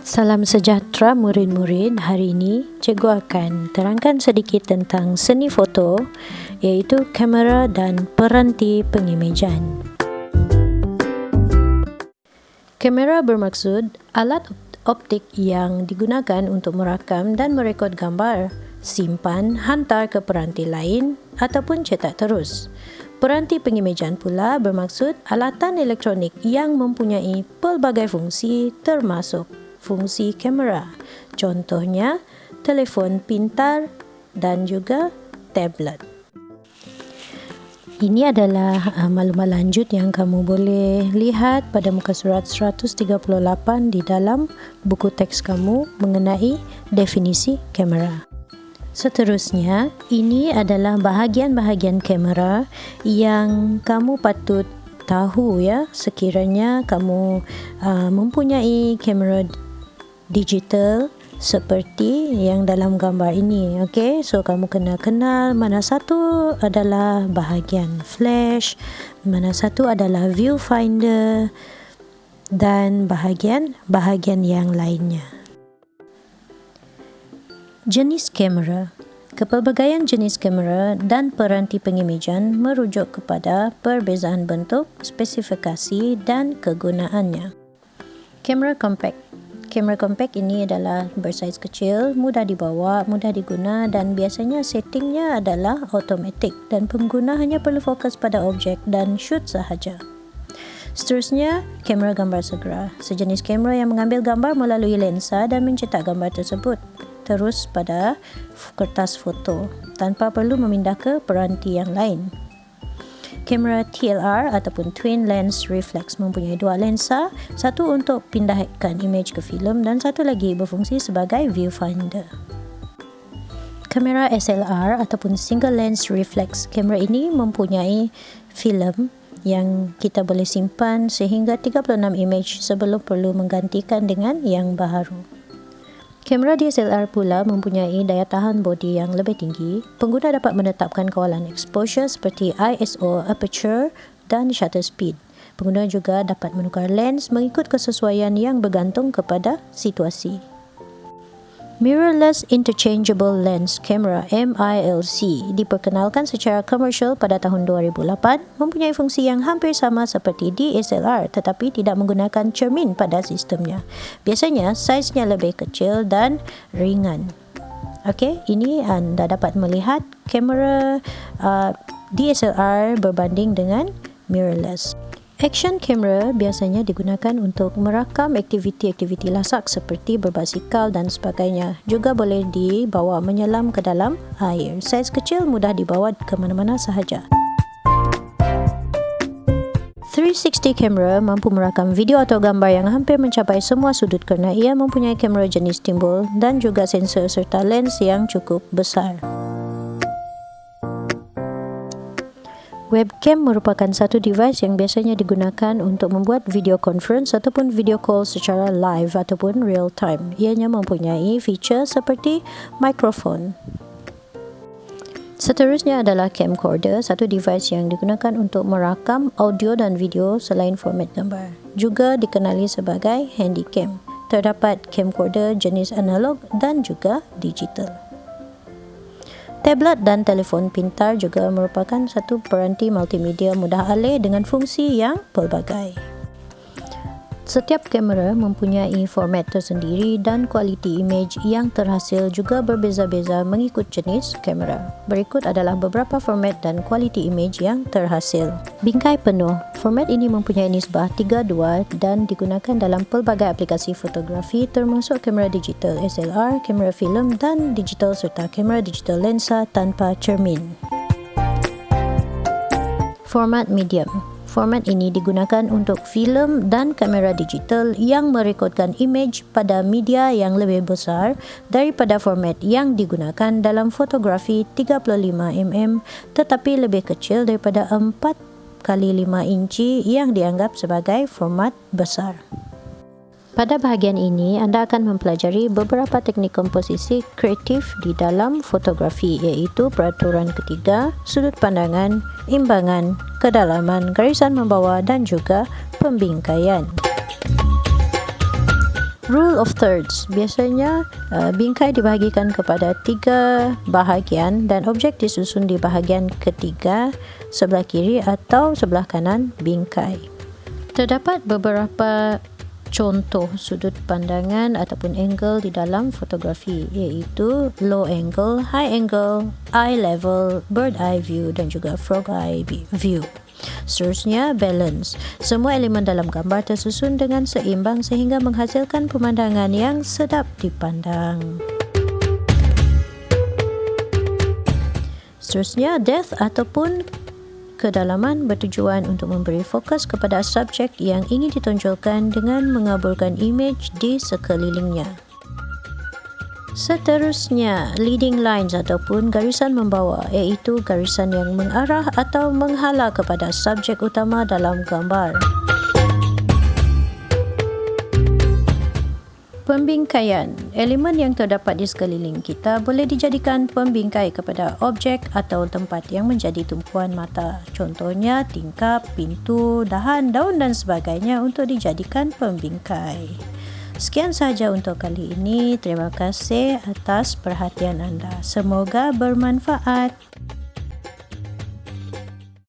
Salam sejahtera murid-murid. Hari ini cikgu akan terangkan sedikit tentang seni foto, iaitu kamera dan peranti pengimejan. Kamera bermaksud alat optik yang digunakan untuk merakam dan merekod gambar, simpan, hantar ke peranti lain ataupun cetak terus. Peranti pengimejan pula bermaksud alatan elektronik yang mempunyai pelbagai fungsi termasuk fungsi kamera, contohnya telefon pintar dan juga tablet. Ini adalah maklumat lanjut yang kamu boleh lihat pada muka surat 138 di dalam buku teks kamu mengenai definisi kamera. Seterusnya, ini adalah bahagian-bahagian kamera yang kamu patut tahu ya, sekiranya kamu mempunyai kamera digital seperti yang dalam gambar ini. Okey, so kamu kena kenal mana satu adalah bahagian flash, mana satu adalah viewfinder dan bahagian yang lainnya. Jenis kamera. Kepelbagaian jenis kamera dan peranti pengimejan merujuk kepada perbezaan bentuk, spesifikasi dan kegunaannya. Kamera compact. Kamera compact ini adalah bersaiz kecil, mudah dibawa, mudah diguna dan biasanya settingnya adalah automatic dan pengguna hanya perlu fokus pada objek dan shoot sahaja. Seterusnya, kamera gambar segera. Sejenis kamera yang mengambil gambar melalui lensa dan mencetak gambar tersebut terus pada kertas foto tanpa perlu memindah ke peranti yang lain. Kamera TLR ataupun Twin Lens Reflex mempunyai dua lensa, satu untuk pindahkan imej ke filem dan satu lagi berfungsi sebagai viewfinder. Kamera SLR ataupun Single Lens Reflex, kamera ini mempunyai filem yang kita boleh simpan sehingga 36 imej sebelum perlu menggantikan dengan yang baharu. Kamera DSLR pula mempunyai daya tahan bodi yang lebih tinggi. Pengguna dapat menetapkan kawalan exposure seperti ISO, aperture dan shutter speed. Pengguna juga dapat menukar lens mengikut kesesuaian yang bergantung kepada situasi. Mirrorless Interchangeable Lens Camera MILC diperkenalkan secara komersial pada tahun 2008, mempunyai fungsi yang hampir sama seperti DSLR tetapi tidak menggunakan cermin pada sistemnya. Biasanya saiznya lebih kecil dan ringan. Okey, ini anda dapat melihat kamera DSLR berbanding dengan mirrorless. Action camera biasanya digunakan untuk merakam aktiviti-aktiviti lasak seperti berbasikal dan sebagainya. Juga boleh dibawa menyelam ke dalam air. Saiz kecil mudah dibawa ke mana-mana sahaja. 360 kamera mampu merakam video atau gambar yang hampir mencapai semua sudut kerana ia mempunyai kamera jenis timbul dan juga sensor serta lens yang cukup besar. Webcam merupakan satu device yang biasanya digunakan untuk membuat video conference ataupun video call secara live ataupun real time. Ianya mempunyai feature seperti mikrofon. Seterusnya adalah camcorder, satu device yang digunakan untuk merakam audio dan video selain format gambar. Juga dikenali sebagai handycam. Terdapat camcorder jenis analog dan juga digital. Tablet dan telefon pintar juga merupakan satu peranti multimedia mudah alih dengan fungsi yang pelbagai. Setiap kamera mempunyai format tersendiri dan kualiti imej yang terhasil juga berbeza-beza mengikut jenis kamera. Berikut adalah beberapa format dan kualiti imej yang terhasil. Bingkai penuh. Format ini mempunyai nisbah 3:2 dan digunakan dalam pelbagai aplikasi fotografi termasuk kamera digital SLR, kamera filem dan digital serta kamera digital lensa tanpa cermin. Format medium. Format ini digunakan untuk filem dan kamera digital yang merekodkan imej pada media yang lebih besar daripada format yang digunakan dalam fotografi 35mm tetapi lebih kecil daripada 4x5 inci yang dianggap sebagai format besar. Pada bahagian ini, anda akan mempelajari beberapa teknik komposisi kreatif di dalam fotografi iaitu peraturan ketiga, sudut pandangan, imbangan, kedalaman, garisan membawa dan juga pembingkaian. Rule of thirds. Biasanya bingkai dibahagikan kepada 3 bahagian dan objek disusun di bahagian ketiga, sebelah kiri atau sebelah kanan bingkai. Terdapat beberapa contoh sudut pandangan ataupun angle di dalam fotografi, iaitu low angle, high angle, eye level, bird eye view dan juga frog eye view. Seterusnya, balance. Semua elemen dalam gambar tersusun dengan seimbang sehingga menghasilkan pemandangan yang sedap dipandang. Seterusnya, depth ataupun kedalaman bertujuan untuk memberi fokus kepada subjek yang ingin ditonjolkan dengan mengabulkan imej di sekelilingnya. Seterusnya, leading lines ataupun garisan membawa, iaitu garisan yang mengarah atau menghala kepada subjek utama dalam gambar. Pembingkaian. Elemen yang terdapat di sekeliling kita boleh dijadikan pembingkai kepada objek atau tempat yang menjadi tumpuan mata. Contohnya, tingkap, pintu, dahan, daun dan sebagainya untuk dijadikan pembingkai. Sekian sahaja untuk kali ini. Terima kasih atas perhatian anda. Semoga bermanfaat.